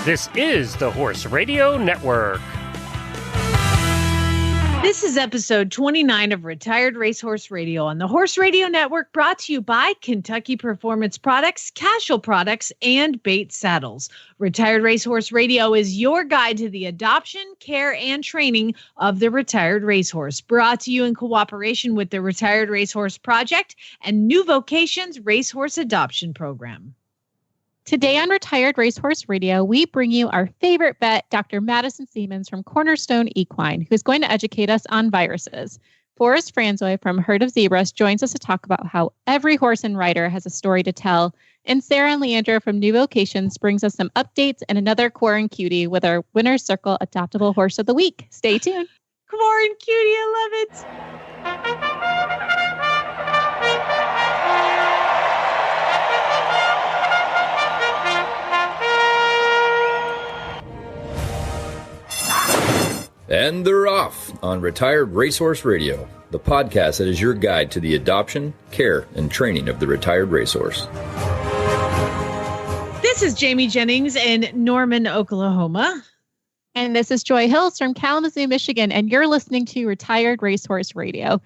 This is the Horse Radio Network. This is episode 29 of Retired Racehorse Radio on the Horse Radio Network, brought to you by Kentucky Performance Products, Casual Products, and Bates Saddles. Retired Racehorse Radio is your guide to the adoption, care, and training of the retired racehorse. Brought to you in cooperation with the Retired Racehorse Project and New Vocations Racehorse Adoption Program. Today on Retired Racehorse Radio, we bring you our favorite vet, Dr. Madison Seamans from Cornerstone Equine, who's going to educate us on viruses. Forest Franzoi from Herd of Zebras joins us to talk about how every horse and rider has a story to tell. And Sarah and Leandra from New Vocations brings us some updates and another quaran-cutie with our Winner's Circle Adoptable Horse of the Week. Stay tuned. Quaran-cutie, I love it. And they're off on Retired Racehorse Radio, the podcast that is your guide to the adoption, care, and training of the retired racehorse. This is Jamie Jennings in Norman, Oklahoma. And this is Joy Hills from Kalamazoo, Michigan, and you're listening to Retired Racehorse Radio.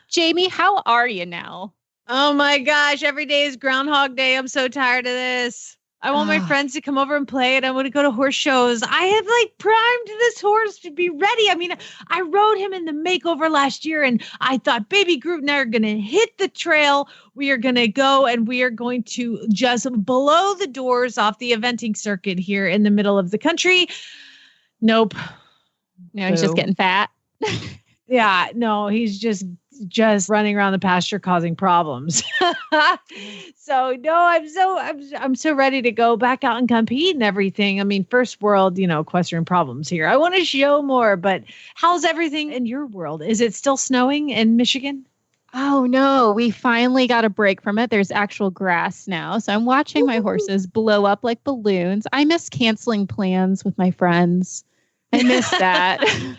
Jamie, how are you now? Oh my gosh, every day is Groundhog Day. I'm so tired of this. I want my friends to come over and play, and I want to go to horse shows. I have primed this horse to be ready. I mean, I rode him in the makeover last year, and I thought Baby Groot and I are going to hit the trail. We are going to go, and we are going to just blow the doors off the eventing circuit here in the middle of the country. Nope. No, he's just getting fat. Yeah, no, he's just running around the pasture causing problems. So no, I'm so ready to go back out and compete and everything. I mean, first world, equestrian problems here. I want to show more, but how's everything in your world? Is it still snowing in Michigan? Oh no, we finally got a break from it. There's actual grass now. So I'm watching my horses blow up like balloons. I miss canceling plans with my friends. I miss that. Remember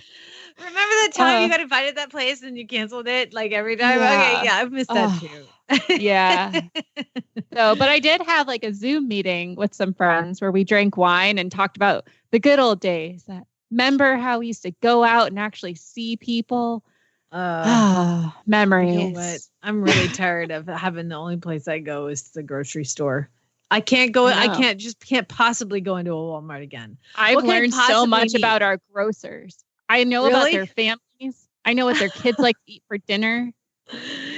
that time you got invited to that place and you canceled it every time? Yeah. Okay, yeah, I've missed that too. Yeah. But I did have a Zoom meeting with some friends where we drank wine and talked about the good old days. Remember how we used to go out and actually see people? Memories. You know what? I'm really tired of having the only place I go is the grocery store. I can't go. No. I can't possibly go into a Walmart again. I've learned so much about our grocers. I know about their families. I know what their kids like to eat for dinner.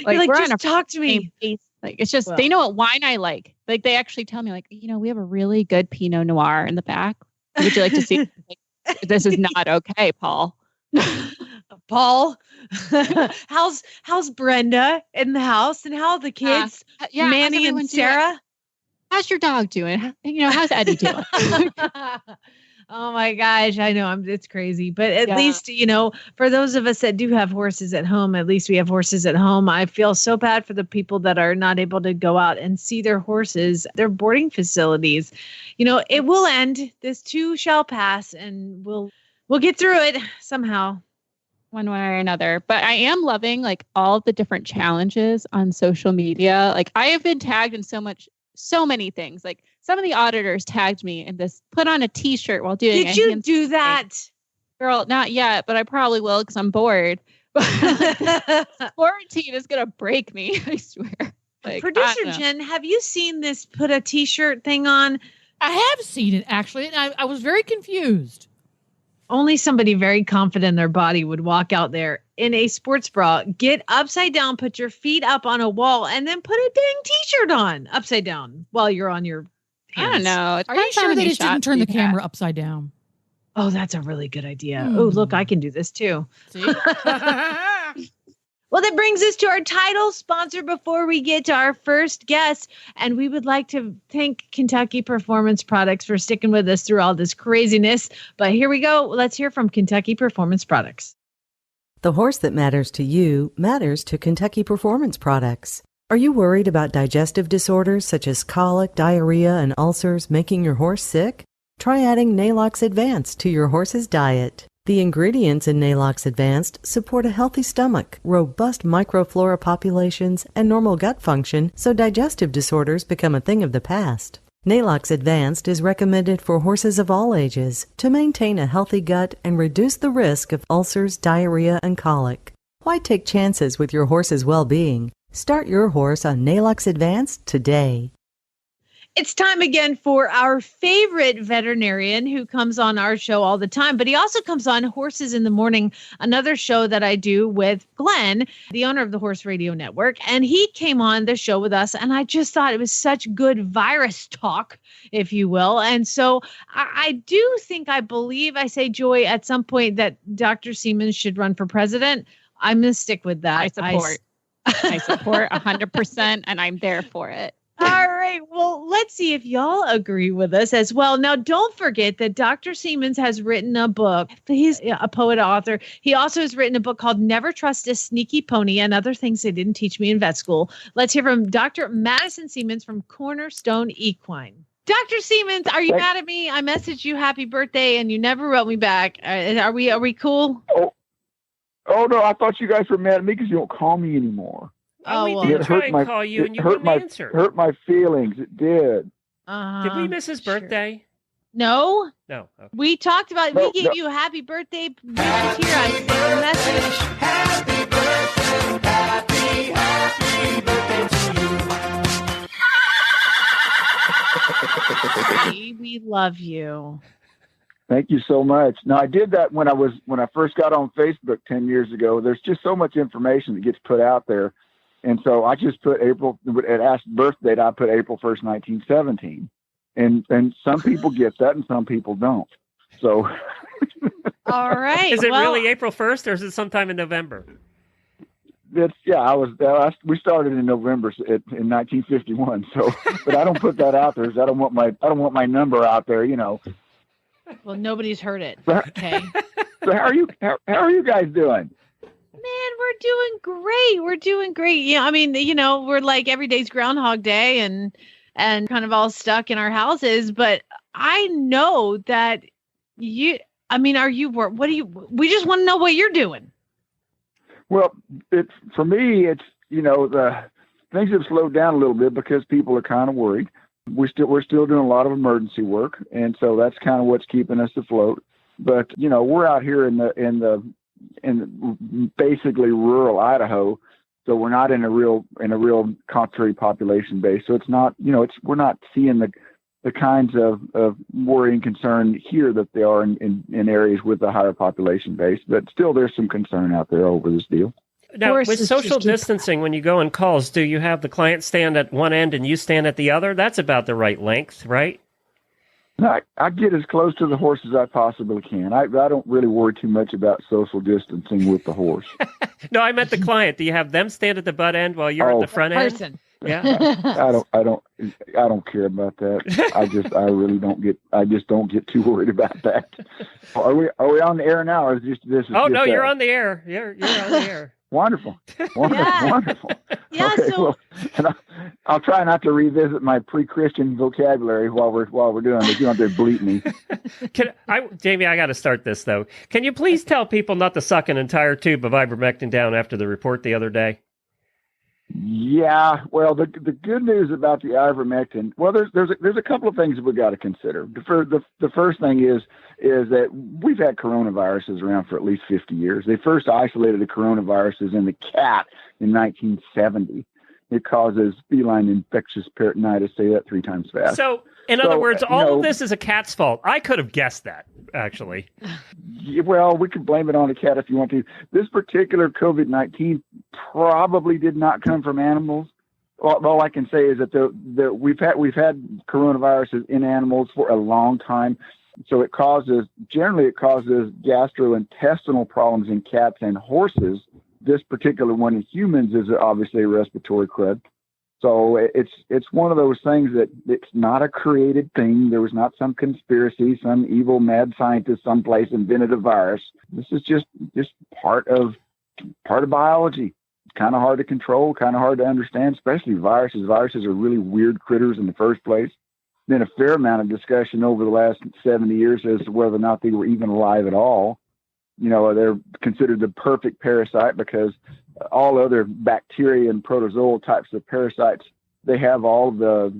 We're just talk to me. It's just, they know what wine I like. They actually tell me we have a really good Pinot Noir in the back. Would you like to see? This is not okay, Paul. Paul, how's Brenda in the house, and how are the kids? Manny and Sarah. How's your dog doing? How's Eddie doing? Oh my gosh, I know it's crazy, but at least, for those of us that do have horses at home, at least we have horses at home. I feel so bad for the people that are not able to go out and see their horses, their boarding facilities. It will end. This too shall pass, and we'll get through it somehow. One way or another. But I am loving all of the different challenges on social media. I have been tagged in so many things. Some of the auditors tagged me in this, put on a t-shirt while doing Did you do that? Girl, not yet, but I probably will because I'm bored. Quarantine is going to break me, I swear. Producer Jen, have you seen this put a t-shirt thing on? I have seen it, actually, and I was very confused. Only somebody very confident in their body would walk out there in a sports bra, get upside down, put your feet up on a wall, and then put a dang t-shirt on upside down while you're on your hands. I don't know. Are you sure they just didn't turn the camera upside down? Oh, that's a really good idea. Oh, look, I can do this too. See? Well, that brings us to our title sponsor before we get to our first guest. And we would like to thank Kentucky Performance Products for sticking with us through all this craziness. But here we go. Let's hear from Kentucky Performance Products. The horse that matters to you matters to Kentucky Performance Products. Are you worried about digestive disorders such as colic, diarrhea, and ulcers making your horse sick? Try adding Nalox Advanced to your horse's diet. The ingredients in Nalox Advanced support a healthy stomach, robust microflora populations, and normal gut function, so digestive disorders become a thing of the past. Nalox Advanced is recommended for horses of all ages to maintain a healthy gut and reduce the risk of ulcers, diarrhea, and colic. Why take chances with your horse's well-being? Start your horse on Nalox Advanced today. It's time again for our favorite veterinarian who comes on our show all the time, but he also comes on Horses in the Morning, another show that I do with Glenn, the owner of the Horse Radio Network. And he came on the show with us, and I just thought it was such good virus talk, if you will. And so I do think, I believe, I say, Joy, at some point that Dr. Seamans should run for president. I'm going to stick with that. I support 100%, and I'm there for it. All right. Well, let's see if y'all agree with us as well. Now, don't forget that Dr. Seamans has written a book. He's a poet author. He also has written a book called Never Trust a Sneaky Pony and Other Things They Didn't Teach Me in Vet School. Let's hear from Dr. Madison Seamans from Cornerstone Equine. Dr. Seamans, are you mad at me? I messaged you happy birthday and you never wrote me back. Are we cool? Oh no, I thought you guys were mad at me because you don't call me anymore. We did try and call you, and you wouldn't answer. Hurt my feelings. It did. Did we miss his birthday? No. No. Okay. We talked about. We gave you a happy birthday. Here, I saved the message. Happy birthday to you. We love you. Thank you so much. Now, I did that when I first got on Facebook 10 years ago. There's just so much information that gets put out there. And so I just put April, it asked birth date, I put April 1st, 1917. And some people get that and some people don't. So. All right. Is it really April 1st or is it sometime in November? We started in November in 1951. So, but I don't put that out there. I don't want my number out there, you know. Well, nobody's heard it. Okay. So how are you guys doing? Man, we're doing great. Yeah, I mean, you know, we're like every day's Groundhog Day and kind of all stuck in our houses. But I know that we just want to know what you're doing. Well, for me, the things have slowed down a little bit because people are kind of worried. We're still doing a lot of emergency work, and so that's kind of what's keeping us afloat. But you know, we're out here in basically rural Idaho, so we're not in a real concentrated population base. So it's not, we're not seeing the kinds of worry and concern here that they are in areas with a higher population base. But still, there's some concern out there over this deal. Now, with social distancing, when you go on calls, do you have the client stand at one end and you stand at the other? That's about the right length, right? I get as close to the horse as I possibly can. I don't really worry too much about social distancing with the horse. No, I meant the client. Do you have them stand at the butt end while you're at the front end? Yeah. I don't care about that. I just don't get too worried about that. Are we on the air now, or is this? Oh no, you're on the air. You're on the air. Wonderful. Yeah. Okay, So well, and I'll try not to revisit my pre-Christian vocabulary while we're doing this. You don't have to bleep me. Jamie, I got to start this though. Can you please tell people not to suck an entire tube of ivermectin down after the report the other day? Yeah, well, the good news about the ivermectin, well, there's a couple of things that we got to consider. The first thing is that we've had coronaviruses around for at least 50 years. They first isolated the coronaviruses in the cat in 1970. It causes feline infectious peritonitis. Say that 3 times fast. So, in other words, all of this is a cat's fault. I could have guessed that, actually. Well, we could blame it on a cat if you want to. This particular COVID-19 probably did not come from animals. All I can say is that we've had coronaviruses in animals for a long time. So generally it causes gastrointestinal problems in cats and horses. This particular one in humans is obviously a respiratory crud. So it's one of those things that it's not a created thing. There was not some conspiracy, some evil mad scientist someplace invented a virus. This is just part of biology. It's kind of hard to control, kind of hard to understand, especially viruses. Viruses are really weird critters in the first place. Been a fair amount of discussion over the last 70 years as to whether or not they were even alive at all. You know, they're considered the perfect parasite because all other bacteria and protozoal types of parasites they have all the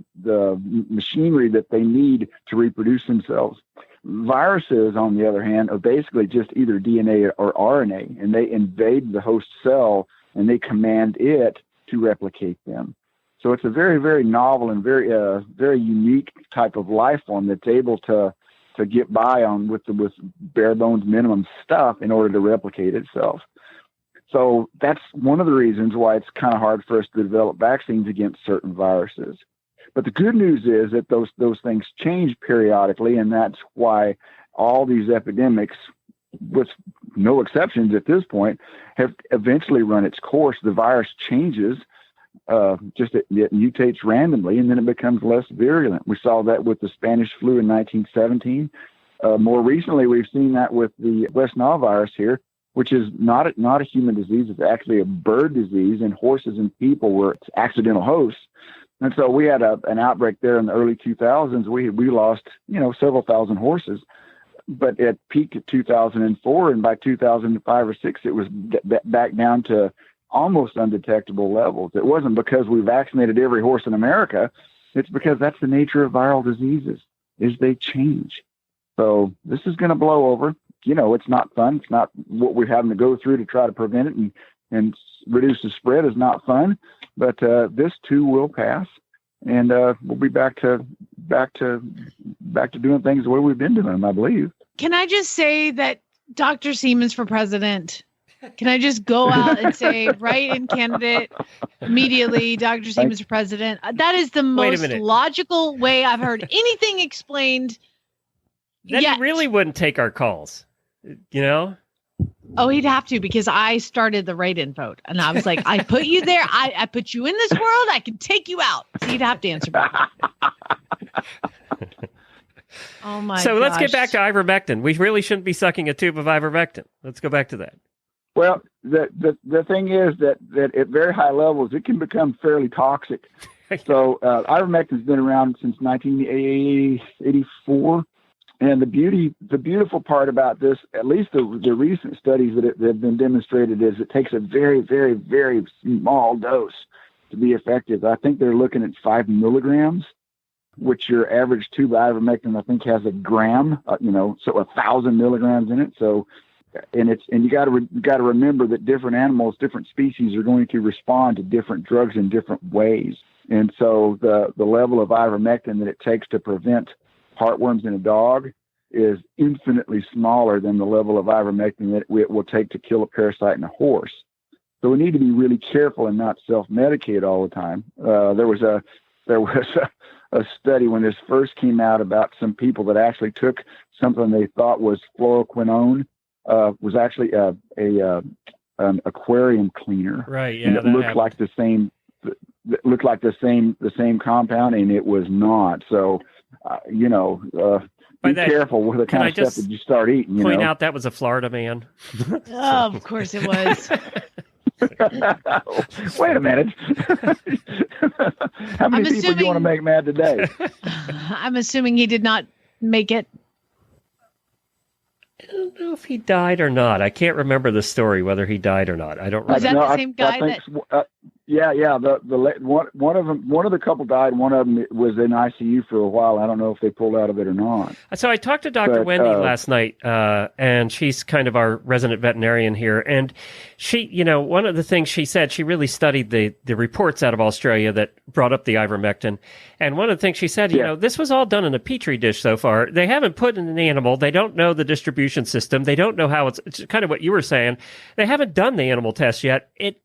machinery that they need to reproduce themselves. Viruses, on the other hand, are basically just either DNA or RNA, and they invade the host cell and they command it to replicate them. So it's a very, very novel and very unique type of life form that's able to get by on with bare bones minimum stuff in order to replicate itself. So that's one of the reasons why it's kind of hard for us to develop vaccines against certain viruses. But the good news is that those things change periodically, and that's why all these epidemics, with no exceptions at this point, have eventually run its course. The virus changes, it mutates randomly, and then it becomes less virulent. We saw that with the Spanish flu in 1917. More recently, we've seen that with the West Nile virus here, which is not a human disease. It's actually a bird disease, and horses and people were accidental hosts. And so we had an outbreak there in the early 2000s. We lost, several thousand horses, but at peak of 2004, and by 2005 or 6, it was back down to almost undetectable levels. It wasn't because we vaccinated every horse in America. It's because that's the nature of viral diseases, is they change. So this is going to blow over. It's not fun. It's not what we're having to go through to try to prevent it and reduce the spread is not fun. But this too will pass, and we'll be back to doing things the way we've been doing them, I believe. Can I just say that Dr. Seamans for president? Can I just go out and say, write-in candidate immediately, Dr. Seamans for president? That is the most logical way I've heard anything explained. Then he really wouldn't take our calls, Oh, he'd have to, because I started the write-in vote, and I was like, I put you there. I put you in this world. I can take you out. So he'd have to answer back. Oh my! So let's get back to ivermectin. We really shouldn't be sucking a tube of ivermectin. Let's go back to that. Well, the thing is that at very high levels, it can become fairly toxic. So ivermectin's been around since 1984. And the beautiful part about this, at least the recent studies that have been demonstrated, is it takes a very, very, very small dose to be effective. I think they're looking at 5 milligrams, which your average tube of ivermectin, I think, has a gram, so 1,000 milligrams in it. So, and you got to remember that different animals, different species are going to respond to different drugs in different ways. And so the level of ivermectin that it takes to prevent heartworms in a dog is infinitely smaller than the level of ivermectin that it will take to kill a parasite in a horse. So we need to be really careful and not self-medicate all the time. There was a study when this first came out about some people that actually took something they thought was fluoroquinone, was actually an aquarium cleaner. Right. Yeah. And it looked like the same. It looked like the same compound, and it was not. So, be careful with the kind of stuff that you start eating. Point out that was a Florida man. Oh, of course it was. Wait a minute. How many people do you want to make mad today? I'm assuming he did not make it. I don't know if he died or not. I can't remember the story, whether he died or not. I don't remember. Was that the same guy Yeah. One of the couple died. One of them was in ICU for a while. I don't know if they pulled out of it or not. So I talked to Dr. Wendy last night, and she's kind of our resident veterinarian here. And she, one of the things she said, she really studied the reports out of Australia that brought up the ivermectin. And one of the things she said, this was all done in a petri dish so far. They haven't put in an animal. They don't know the distribution system. They don't know how it's kind of what you were saying. They haven't done the animal test yet. It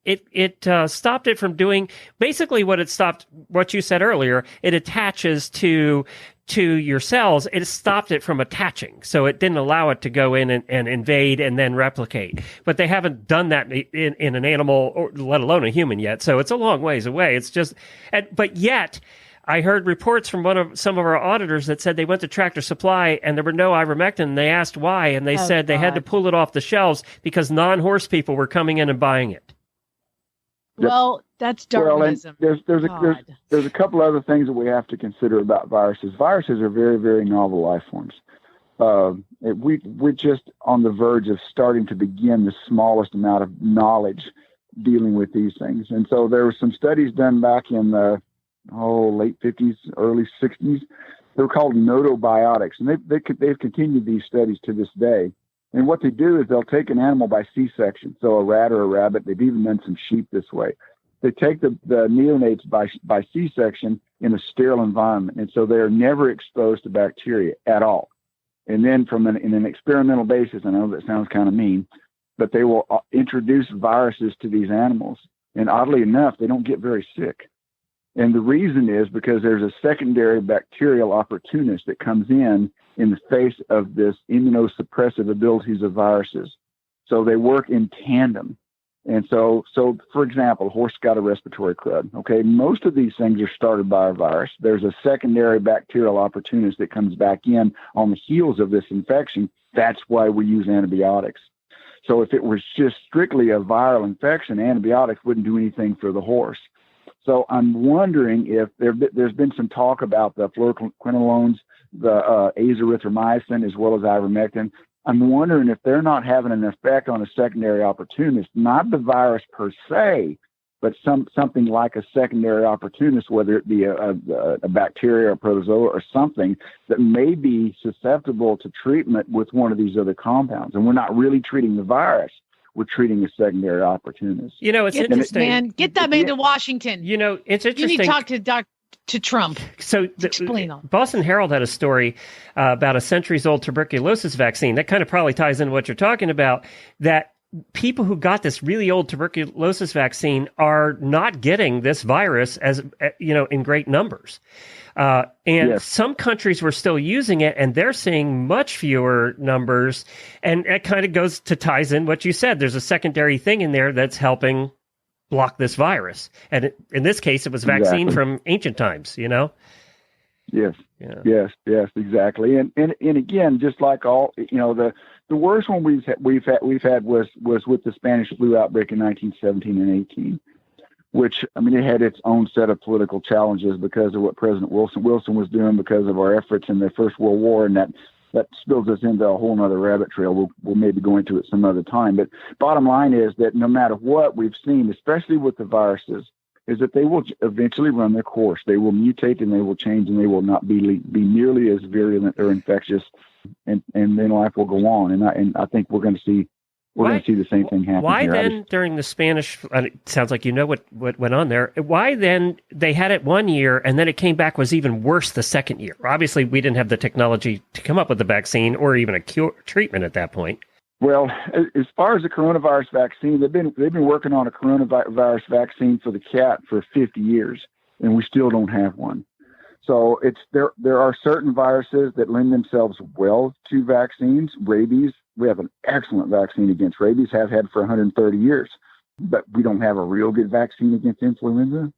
stopped it from doing basically what you said earlier. It attaches to your cells. It stopped it from attaching. So it didn't allow it to go in and invade and then replicate. But they haven't done that in an animal, or let alone a human yet. So it's a long ways away. It's just, but yet I heard reports from some of our auditors that said they went to Tractor Supply and there were no ivermectin. And they asked why, and they said they had to pull it off the shelves because non-horse people were coming in and buying it. Well, that's Darwinism. Well, there's a couple other things that we have to consider about viruses. Viruses are very, very novel life forms. We're just on the verge of starting to begin the smallest amount of knowledge dealing with these things. And so there were some studies done back in the late 50s, early 60s. They were called notobiotics, and they've continued these studies to this day. And what they do is they'll take an animal by C-section, so a rat or a rabbit. They've even done some sheep this way. They take the neonates by C-section in a sterile environment, and so they're never exposed to bacteria at all. And then in an experimental basis, I know that sounds kind of mean, but they will introduce viruses to these animals. And oddly enough, they don't get very sick. And the reason is because there's a secondary bacterial opportunist that comes in the face of this immunosuppressive abilities of viruses. So they work in tandem. And so for example, horse got a respiratory crud. Okay. Most of these things are started by a virus. There's a secondary bacterial opportunist that comes back in on the heels of this infection. That's why we use antibiotics. So if it was just strictly a viral infection, antibiotics wouldn't do anything for the horse. So I'm wondering if there's been some talk about the fluoroquinolones, the azithromycin, as well as ivermectin. I'm wondering if they're not having an effect on a secondary opportunist, not the virus per se, but something like a secondary opportunist, whether it be a bacteria or protozoa or something that may be susceptible to treatment with one of these other compounds. And we're not really treating the virus. We're treating a secondary opportunist. It's interesting. Get that man to Washington. It's interesting. You need to talk to Trump. So explain all. Boston Herald had a story about a centuries-old tuberculosis vaccine. That kind of probably ties into what you're talking about, that people who got this really old tuberculosis vaccine are not getting this virus as in great numbers. And yes. Some countries were still using it, and they're seeing much fewer numbers. And it kind of ties in what you said. There's a secondary thing in there that's helping block this virus. And in this case, it was vaccine from ancient times, Yes. Yeah. Yes, exactly. And again, just like all, the worst one we've had was with the Spanish flu outbreak in 1917 and 18. Which, it had its own set of political challenges because of what President Wilson was doing because of our efforts in the First World War, and that spills us into a whole nother rabbit trail. We'll maybe go into it some other time. But bottom line is that no matter what we've seen, especially with the viruses, is that they will eventually run their course. They will mutate and they will change, and they will not be nearly as virulent or infectious, and then life will go on. And I think we're going to see. We're going to see the same thing happen. Why here. then, during the Spanish, it sounds like what went on there, why then they had it one year and then it came back was even worse the second year? Obviously, we didn't have the technology to come up with the vaccine or even a treatment at that point. Well, as far as the coronavirus vaccine, they've been working on a coronavirus vaccine for the cat for 50 years, and we still don't have one. So there are certain viruses that lend themselves well to vaccines. Rabies, we have an excellent vaccine against rabies, have had for 130 years, but we don't have a real good vaccine against influenza,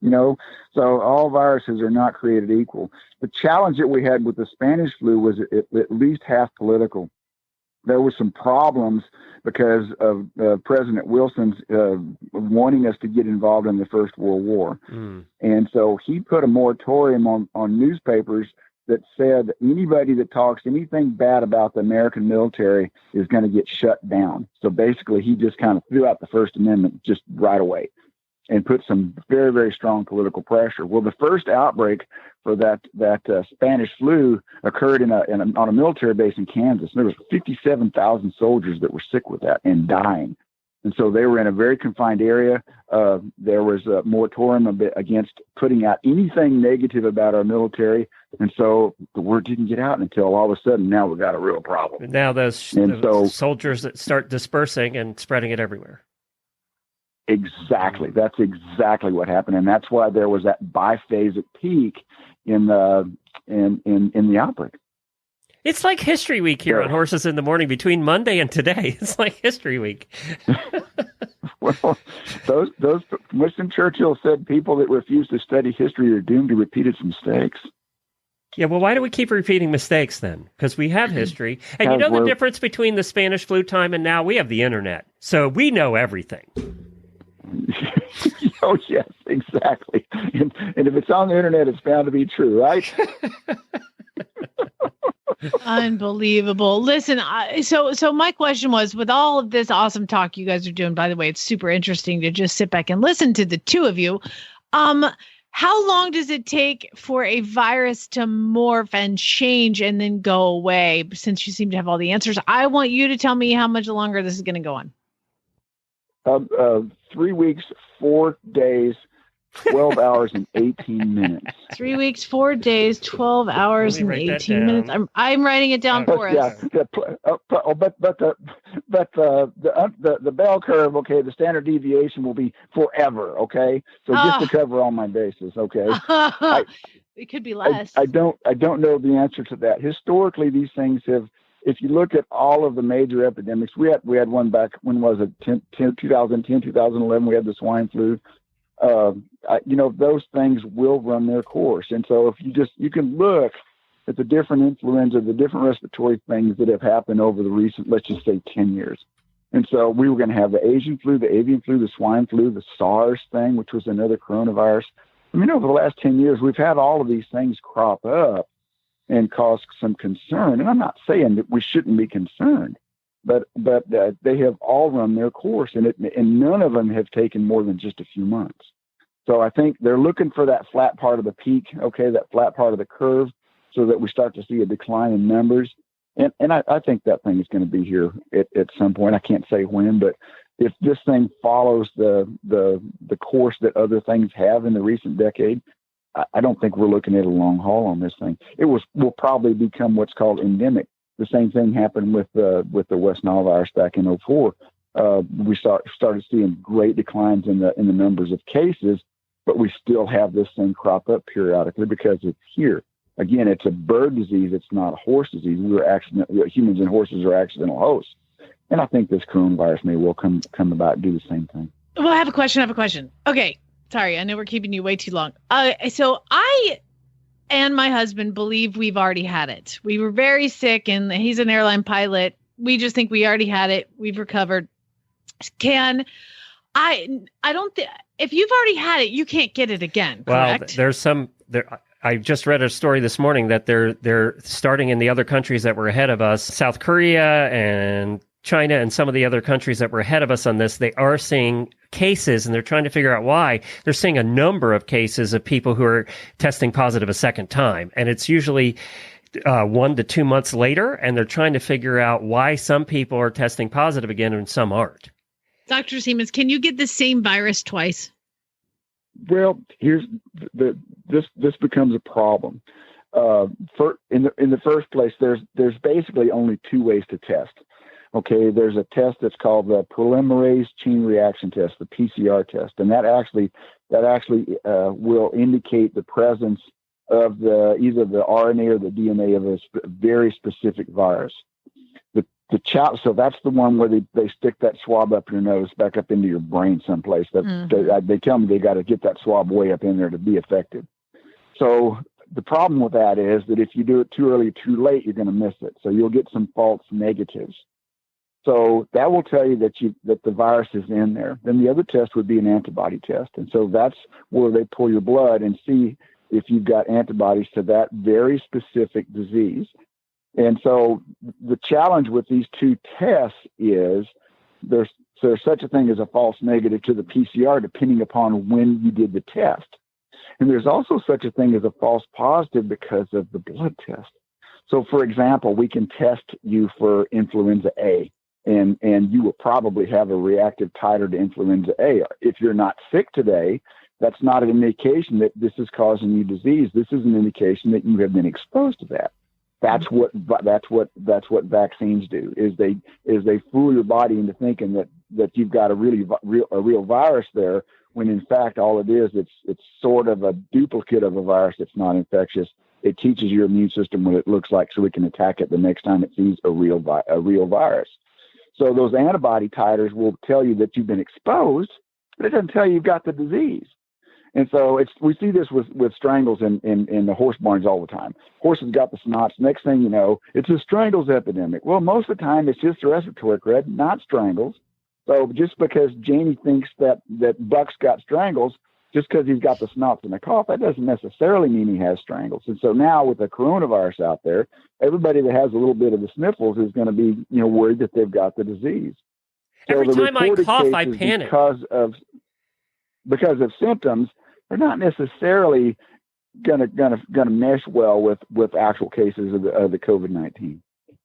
So all viruses are not created equal. The challenge that we had with the Spanish flu was at least half political. There were some problems because of President Wilson's wanting us to get involved in the First World War. And so he put a moratorium on newspapers that said anybody that talks anything bad about the American military is going to get shut down. So basically, he just kind of threw out the First Amendment just right away and put some very, very strong political pressure. Well, the first outbreak for that Spanish flu occurred on a military base in Kansas. There was 57,000 soldiers that were sick with that and dying. And so they were in a very confined area. There was a moratorium against putting out anything negative about our military. And so the word didn't get out until all of a sudden now we've got a real problem. Now those soldiers that start dispersing and spreading it everywhere. Exactly. That's exactly what happened. And that's why there was that biphasic peak in the outbreak. It's like History Week here on Horses in the Morning between Monday and today. It's like History Week. Well, those Winston Churchill said people that refuse to study history are doomed to repeat its mistakes. Yeah, well, why do we keep repeating mistakes then? Because we have history. And you know the difference between the Spanish flu time and now? We have the internet. So we know everything. Oh, yes, exactly. And if it's on the internet, it's bound to be true, right? Unbelievable. Listen, so my question was, with all of this awesome talk you guys are doing, by the way, it's super interesting to just sit back and listen to the two of you. How long does it take for a virus to morph and change and then go away? Since you seem to have all the answers, I want you to tell me how much longer this is going to go on. 3 weeks, 4 days, 12 hours and 18 minutes. 3 weeks, 4 days, 12 hours and 18 minutes. I'm writing it down for us. But the bell curve, okay, the standard deviation will be forever, okay? So just to cover all my bases, okay? It could be less. I don't know the answer to that. Historically, these things have. If you look at all of the major epidemics, we had one back, when was it, 2010, 2011, we had the swine flu. Those things will run their course. And so if you can look at the different influenza, the different respiratory things that have happened over the recent, let's just say 10 years. And so we were going to have the Asian flu, the avian flu, the swine flu, the SARS thing, which was another coronavirus. I mean, over the last 10 years, we've had all of these things crop up and cause some concern. And I'm not saying that we shouldn't be concerned, but they have all run their course, and none of them have taken more than just a few months. So I think they're looking for that flat part of the peak, okay, that flat part of the curve, so that we start to see a decline in numbers. And I think that thing is going to be here at some point. I can't say when, but if this thing follows the course that other things have in the recent decade, I don't think we're looking at a long haul on this thing. Will probably become what's called endemic. The same thing happened with the West Nile virus back in 2004. We started seeing great declines in the numbers of cases, but we still have this thing crop up periodically because it's here. Again, it's a bird disease. It's not a horse disease. Humans and horses are accidental hosts. And I think this coronavirus may well come about and do the same thing. Well, I have a question. Okay. Sorry, I know we're keeping you way too long. So I and my husband believe we've already had it. We were very sick, and he's an airline pilot. We just think we already had it. We've recovered. I don't think, if you've already had it, you can't get it again, correct? Well, I just read a story this morning that they're starting in the other countries that were ahead of us, South Korea and China and some of the other countries that were ahead of us on this. They are seeing cases, and they're trying to figure out why. They're seeing a number of cases of people who are testing positive a second time, and it's usually 1 to 2 months later, and they're trying to figure out why some people are testing positive again and some aren't. Dr. Seamans, can you get the same virus twice? Well, here's this becomes a problem. In the first place, there's basically only two ways to test. Okay, there's a test that's called the polymerase chain reaction test, the PCR test, and that actually will indicate the presence of either the RNA or the DNA of a very specific virus. So that's the one where they stick that swab up your nose, back up into your brain someplace. They tell me they got to get that swab way up in there to be effective. So the problem with that is that if you do it too early, too late, you're going to miss it. So you'll get some false negatives. So that will tell you that the virus is in there. Then the other test would be an antibody test. And so that's where they pull your blood and see if you've got antibodies to that very specific disease. And so the challenge with these two tests is there's such a thing as a false negative to the PCR, depending upon when you did the test. And there's also such a thing as a false positive because of the blood test. So, for example, we can test you for influenza A, and you will probably have a reactive titer to influenza A. If you're not sick today, that's not an indication that this is causing you disease. This is an indication that you have been exposed to that. That's what vaccines do. Is they fool your body into thinking that you've got a real virus there, when in fact all it is, it's sort of a duplicate of a virus that's not infectious. It teaches your immune system what it looks like, so it can attack it the next time it sees a real virus. So those antibody titers will tell you that you've been exposed, but it doesn't tell you you've got the disease. And so we see this with strangles in the horse barns all the time. Horses got the snots. Next thing you know, it's a strangles epidemic. Well, most of the time it's just a respiratory crud, not strangles. So just because Janie thinks that Buck's got strangles, just because he's got the snots and the cough, that doesn't necessarily mean he has strangles. And so now with the coronavirus out there, everybody that has a little bit of the sniffles is going to be worried that they've got the disease. So every time I cough, I panic. Because of symptoms, are not necessarily gonna mesh well with actual cases of the COVID-19.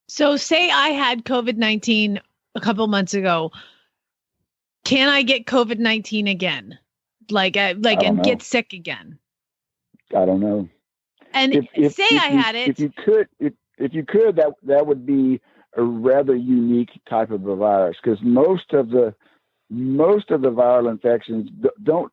So say I had COVID-19 a couple months ago. Can I get COVID-19 again? And get sick again? I don't know. And if I had it. If you could, that would be a rather unique type of a virus, because most of the viral infections don't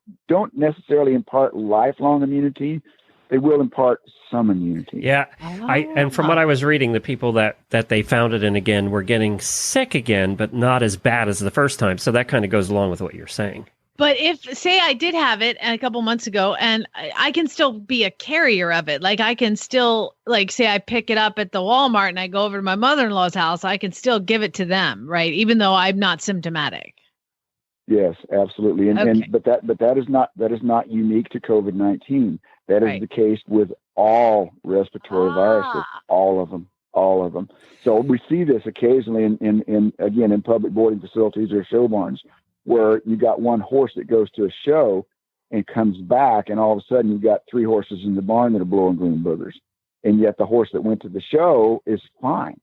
necessarily impart lifelong immunity. They will impart some immunity. Yeah. And from what I was reading, the people that they found it in again were getting sick again, but not as bad as the first time. So that kind of goes along with what you're saying. But if, say, I did have it a couple months ago, and I can still be a carrier of it. Like, I can still, say I pick it up at the Walmart and I go over to my mother-in-law's house, I can still give it to them, right? Even though I'm not symptomatic. Yes, absolutely. But that is not unique to COVID-19. That is the case with all respiratory viruses, all of them. So we see this occasionally in public boarding facilities or show barns, where you got one horse that goes to a show and comes back, and all of a sudden you got 3 horses in the barn that are blowing green boogers, and yet the horse that went to the show is fine.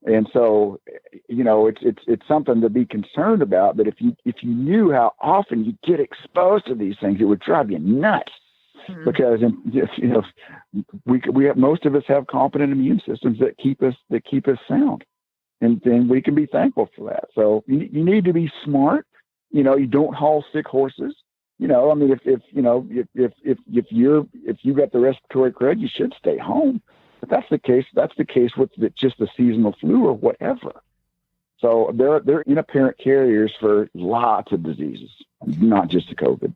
And so, it's something to be concerned about. But if you knew how often you get exposed to these things, it would drive you nuts. Mm-hmm. Because we have, most of us have competent immune systems that keep us sound, and then we can be thankful for that. So you need to be smart. You don't haul sick horses. If you got the respiratory crud, you should stay home. But that's the case with just the seasonal flu or whatever. So they're inapparent carriers for lots of diseases, not just the COVID.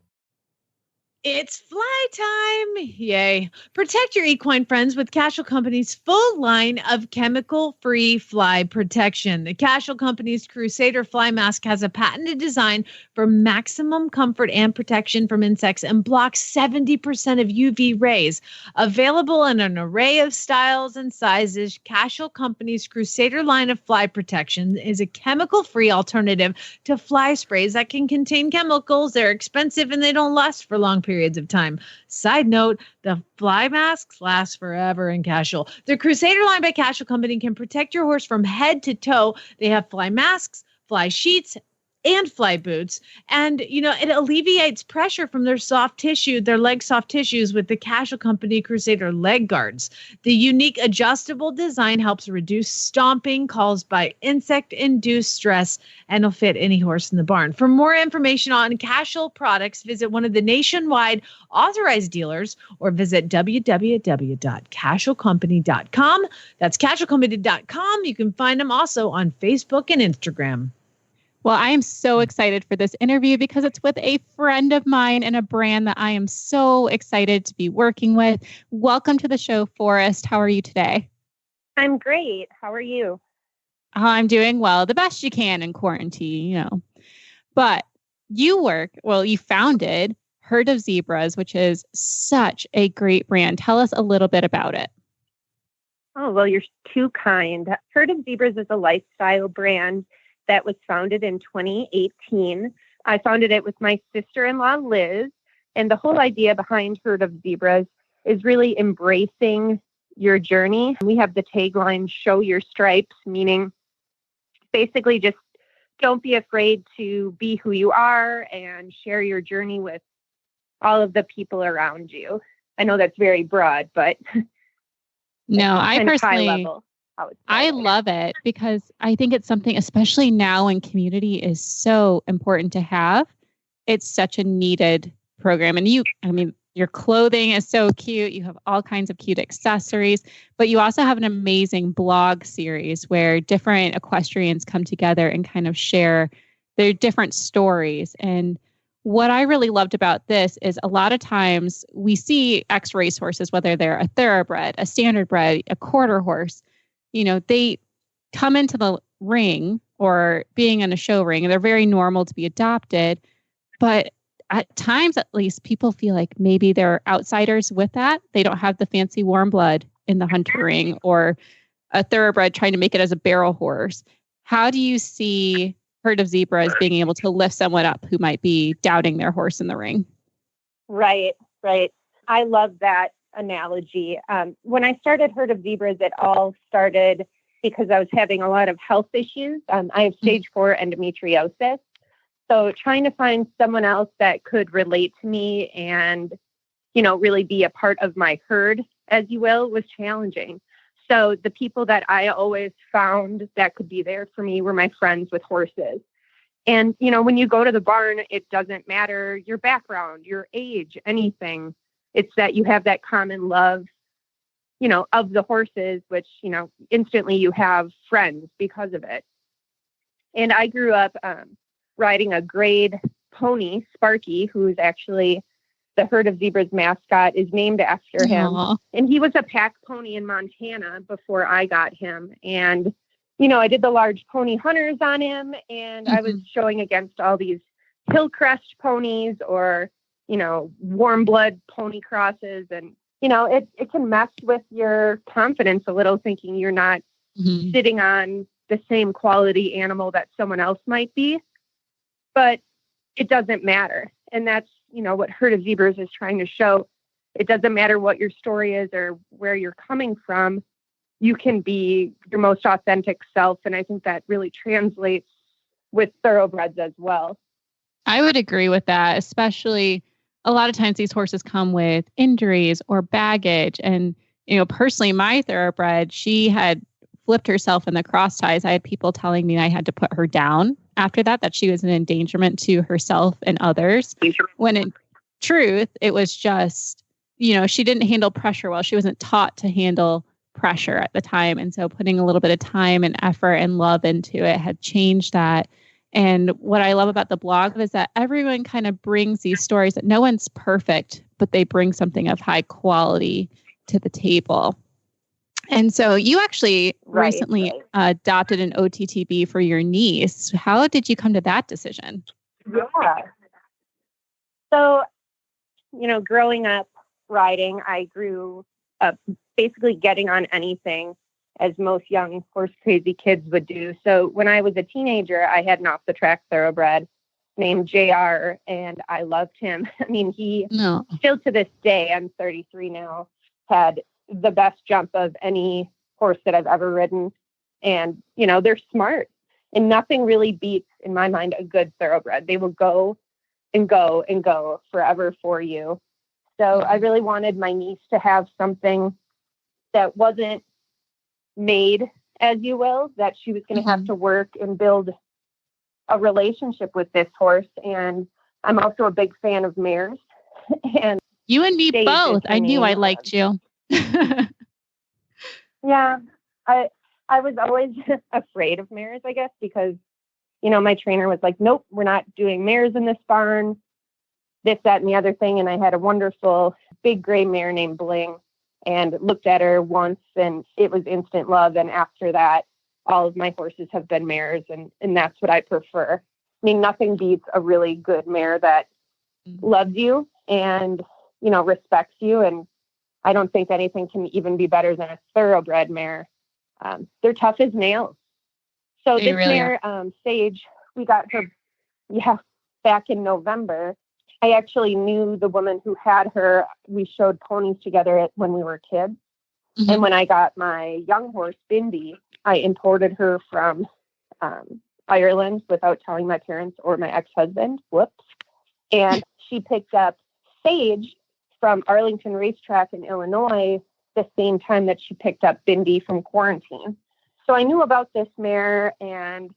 It's fly time. Yay. Protect your equine friends with Cashel Company's full line of chemical-free fly protection. The Cashel Company's Crusader Fly Mask has a patented design for maximum comfort and protection from insects and blocks 70% of UV rays. Available in an array of styles and sizes, Cashel Company's Crusader line of fly protection is a chemical-free alternative to fly sprays that can contain chemicals. They're expensive and they don't last for long periods of time. Side note, the fly masks last forever in Cashel. The Crusader line by Cashel Company can protect your horse from head to toe. They have fly masks, fly sheets, and fly boots. And, it alleviates pressure from their leg soft tissues with the Cashel Company Crusader leg guards. The unique adjustable design helps reduce stomping caused by insect-induced stress and will fit any horse in the barn. For more information on Cashel products, visit one of the nationwide authorized dealers or visit www.cashelcompany.com. That's cashelcompany.com. You can find them also on Facebook and Instagram. Well, I am so excited for this interview because it's with a friend of mine and a brand that I am so excited to be working with. Welcome to the show, Forest. How are you today? I'm great. How are you? I'm doing well, the best you can in quarantine, But you founded Herd of Zebras, which is such a great brand. Tell us a little bit about it. Oh, well, you're too kind. Herd of Zebras is a lifestyle brand that was founded in 2018. I founded it with my sister-in-law, Liz, and the whole idea behind Herd of Zebras is really embracing your journey. We have the tagline, show your stripes, meaning basically just don't be afraid to be who you are and share your journey with all of the people around you. I know that's very broad, but no, I personally, high level. I love it because I think it's something, especially now when community is so important to have. It's such a needed program. And your clothing is so cute. You have all kinds of cute accessories, but you also have an amazing blog series where different equestrians come together and kind of share their different stories. And what I really loved about this is a lot of times we see racehorses, whether they're a thoroughbred, a standardbred, a quarter horse, they come into the ring or being in a show ring and they're very normal to be adopted. But at times, at least, people feel like maybe they're outsiders with that. They don't have the fancy warm blood in the hunter ring or a thoroughbred trying to make it as a barrel horse. How do you see Herd of Zebras being able to lift someone up who might be doubting their horse in the ring? Right, right. I love that analogy. When I started Herd of Zebras, it all started because I was having a lot of health issues. I have stage 4 endometriosis. So trying to find someone else that could relate to me and, really be a part of my herd, as you will, was challenging. So the people that I always found that could be there for me were my friends with horses. And, when you go to the barn, it doesn't matter your background, your age, anything. It's that you have that common love, of the horses, which, instantly you have friends because of it. And I grew up riding a grade pony, Sparky, who's actually the Herd of Zebras mascot, is named after him. Aww. And he was a pack pony in Montana before I got him. And, I did the large pony hunters on him, and I was showing against all these Hillcrest ponies or, warm blood pony crosses. And, it can mess with your confidence a little, thinking you're not sitting on the same quality animal that someone else might be. But it doesn't matter. And that's, what Herd of Zebras is trying to show. It doesn't matter what your story is or where you're coming from. You can be your most authentic self. And I think that really translates with thoroughbreds as well. I would agree with that, especially a lot of times these horses come with injuries or baggage. And, personally, my thoroughbred, she had flipped herself in the cross ties. I had people telling me I had to put her down after that she was an endangerment to herself and others. When in truth, it was just, she didn't handle pressure well. She wasn't taught to handle pressure at the time. And so putting a little bit of time and effort and love into it had changed that. And what I love about the blog is that everyone kind of brings these stories that no one's perfect, but they bring something of high quality to the table. And so you actually recently adopted an OTTB for your niece. How did you come to that decision? Yeah. So, growing up riding, I grew up basically getting on anything, as most young horse crazy kids would do. So when I was a teenager, I had an off the track thoroughbred named JR, and I loved him. I mean, he still to this day, I'm 33 now, had the best jump of any horse that I've ever ridden. And, they're smart, and nothing really beats, in my mind, a good thoroughbred. They will go and go and go forever for you. So I really wanted my niece to have something that wasn't made, as you will, that she was going to have to work and build a relationship with this horse. And I'm also a big fan of mares. And you and me both. I knew I liked you. Yeah, I was always afraid of mares, I guess, because, my trainer was like, nope, we're not doing mares in this barn, this, that, and the other thing. And I had a wonderful big gray mare named Bling, and looked at her once and it was instant love. And after that, all of my horses have been mares, and that's what I prefer. I mean, nothing beats a really good mare that loves you and, respects you. And I don't think anything can even be better than a thoroughbred mare. They're tough as nails. So this mare, Sage, we got her, back in November. I actually knew the woman who had her. We showed ponies together when we were kids. And when I got my young horse, Bindi, I imported her from Ireland without telling my parents or my ex-husband. Whoops. And she picked up Sage from Arlington Racetrack in Illinois the same time that she picked up Bindi from quarantine. So I knew about this mare and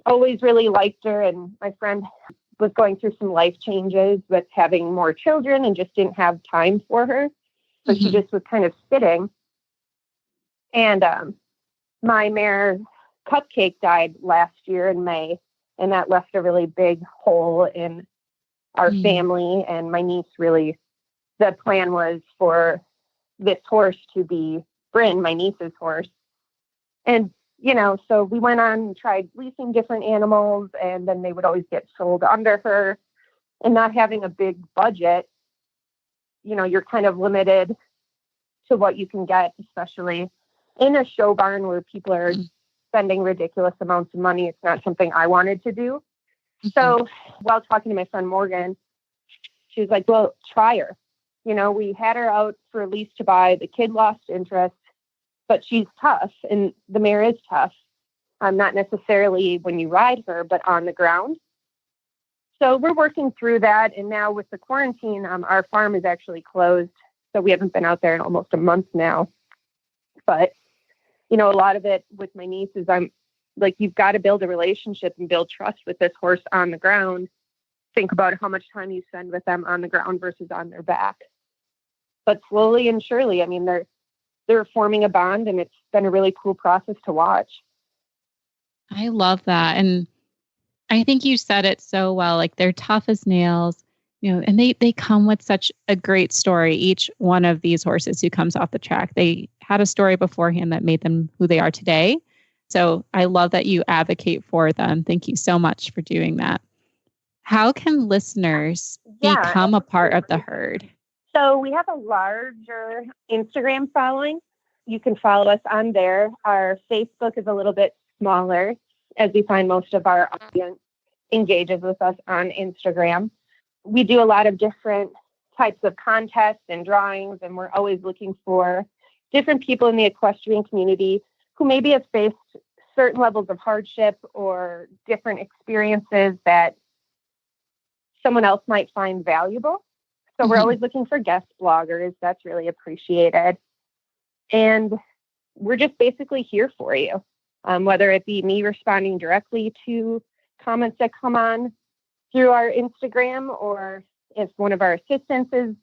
always really liked her. And my friend was going through some life changes with having more children and just didn't have time for her. So she just was kind of sitting. And my mare, Cupcake, died last year in May. And that left a really big hole in our family. And my niece really, the plan was for this horse to be Bryn, my niece's horse. And, so we went on and tried leasing different animals, and then they would always get sold under her. And not having a big budget, you're kind of limited to what you can get, especially in a show barn where people are spending ridiculous amounts of money. It's not something I wanted to do. So while talking to my friend Morgan, She was like, well, try her. We had her out for a lease to buy. The kid lost interest, but she's tough, and the mare is tough. Not necessarily when you ride her, but on the ground. So we're working through that. And now with the quarantine, our farm is actually closed. So we haven't been out there in almost a month now. But, a lot of it with my nieces, I'm like, you've got to build a relationship and build trust with this horse on the ground. Think about how much time you spend with them on the ground versus on their back. But slowly and surely, I mean, they're forming a bond, and it's been a really cool process to watch. I love that. And I think you said it so well, like they're tough as nails, and they come with such a great story. Each one of these horses who comes off the track, they had a story beforehand that made them who they are today. So I love that you advocate for them. Thank you so much for doing that. How can listeners become a part of the herd? So we have a larger Instagram following. You can follow us on there. Our Facebook is a little bit smaller, as we find most of our audience engages with us on Instagram. We do a lot of different types of contests and drawings, and we're always looking for different people in the equestrian community who maybe have faced certain levels of hardship or different experiences that someone else might find valuable. So we're always looking for guest bloggers. That's really appreciated. And we're just basically here for you, whether it be me responding directly to comments that come on through our Instagram, or if one of our assistants is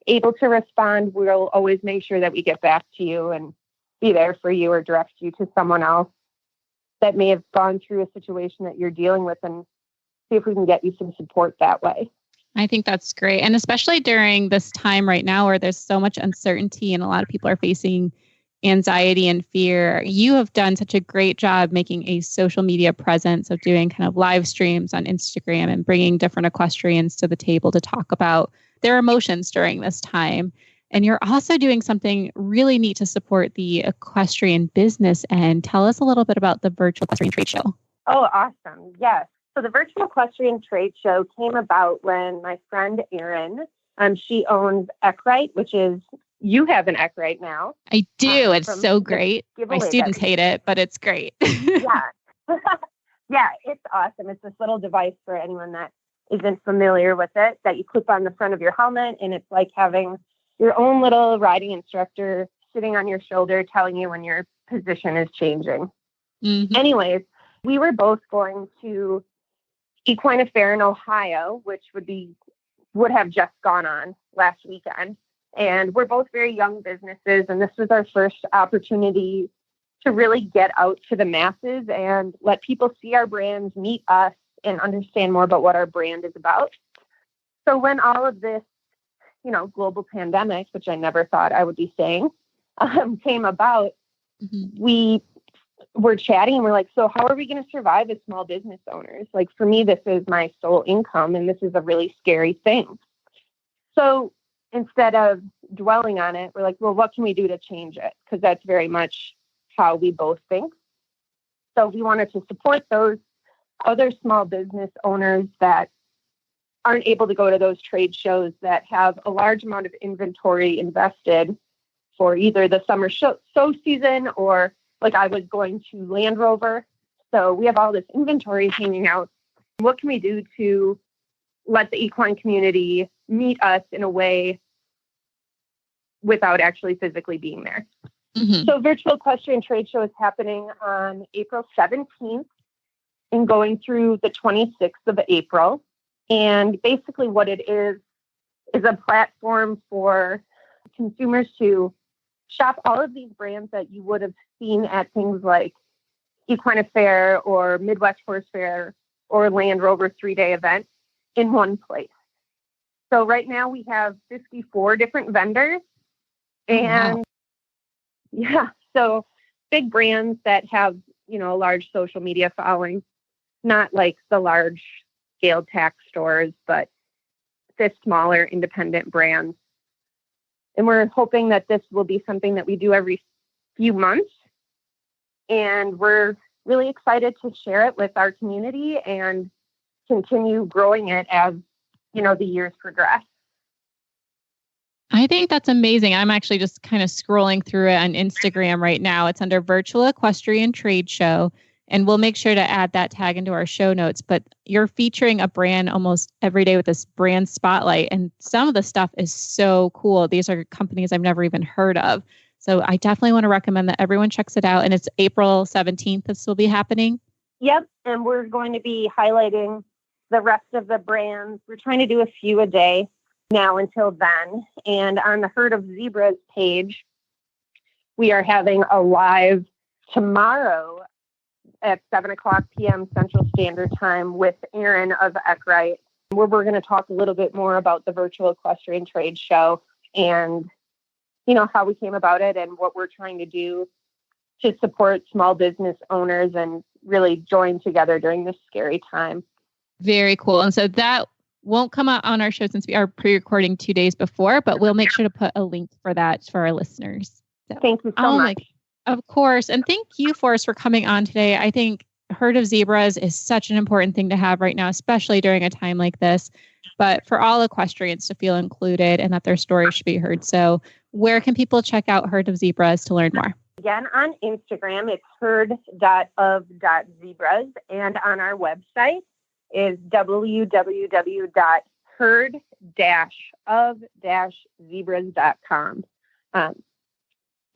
able to respond, we'll always make sure that we get back to you and be there for you or direct you to someone else that may have gone through a situation that you're dealing with, and see if we can get you some support that way. I think that's great. And especially during this time right now where there's so much uncertainty and a lot of people are facing anxiety and fear, you have done such a great job making a social media presence of doing kind of live streams on Instagram and bringing different equestrians to the table to talk about their emotions during this time. And you're also doing something really neat to support the equestrian business. And tell us a little bit about the virtual equestrian trade show. Oh, awesome. Yes. So the virtual equestrian trade show came about when my friend Erin, she owns Equine, which is, you have an Equine now. I do. It's so great. My students hate it, but it's great. Yeah. Yeah, it's awesome. It's this little device for anyone that isn't familiar with it that you clip on the front of your helmet, and it's like having your own little riding instructor sitting on your shoulder telling you when your position is changing. Anyways, we were both going to Equine Affair in Ohio, which would have just gone on last weekend. And we're both very young businesses, and this was our first opportunity to really get out to the masses and let people see our brands, meet us, and understand more about what our brand is about. So when all of this, global pandemic, which I never thought I would be saying, came about, we were chatting and we're like, so how are we going to survive as small business owners? Like, for me, this is my sole income, and this is a really scary thing. So instead of dwelling on it, we're like, well, what can we do to change it? Because that's very much how we both think. So we wanted to support those other small business owners that aren't able to go to those trade shows, that have a large amount of inventory invested for either the summer show season, or like I was going to Land Rover. So we have all this inventory hanging out. What can we do to let the equine community meet us in a way without actually physically being there? So Virtual Equestrian Trade Show is happening on April 17th and going through the 26th of April. And basically what it is a platform for consumers to shop all of these brands that you would have seen at things like Equine Affair or Midwest Horse Fair or Land Rover 3-day event in one place. So right now we have 54 different vendors, and so big brands that have, a large social media following, not like the large scale tax stores, but the smaller independent brands. And we're hoping that this will be something that we do every few months. And we're really excited to share it with our community and continue growing it as the years progress. I think that's amazing. I'm actually just kind of scrolling through it on Instagram right now. It's under Virtual Equestrian Trade Show, and we'll make sure to add that tag into our show notes. But you're featuring a brand almost every day with this brand spotlight, and some of the stuff is so cool. These are companies I've never even heard of. So I definitely want to recommend that everyone checks it out. And it's April 17th. This will be happening. Yep. And we're going to be highlighting the rest of the brands. We're trying to do a few a day now until then. And on the Herd of Zebras page, we are having a live tomorrow at 7:00 p.m. Central Standard Time with Aaron of Eckrite, where we're going to talk a little bit more about the Virtual Equestrian Trade Show and, how we came about it and what we're trying to do to support small business owners and really join together during this scary time. Very cool. And so that won't come out on our show since we are pre-recording 2 days before, but we'll make sure to put a link for that for our listeners. So, thank you so much. Of course. And thank you, Forrest, for coming on today. I think Herd of Zebras is such an important thing to have right now, especially during a time like this, but for all equestrians to feel included and that their story should be heard. So where can people check out Herd of Zebras to learn more? Again, on Instagram, it's herd.of.zebras. And on our website is www.herd-of-zebras.com.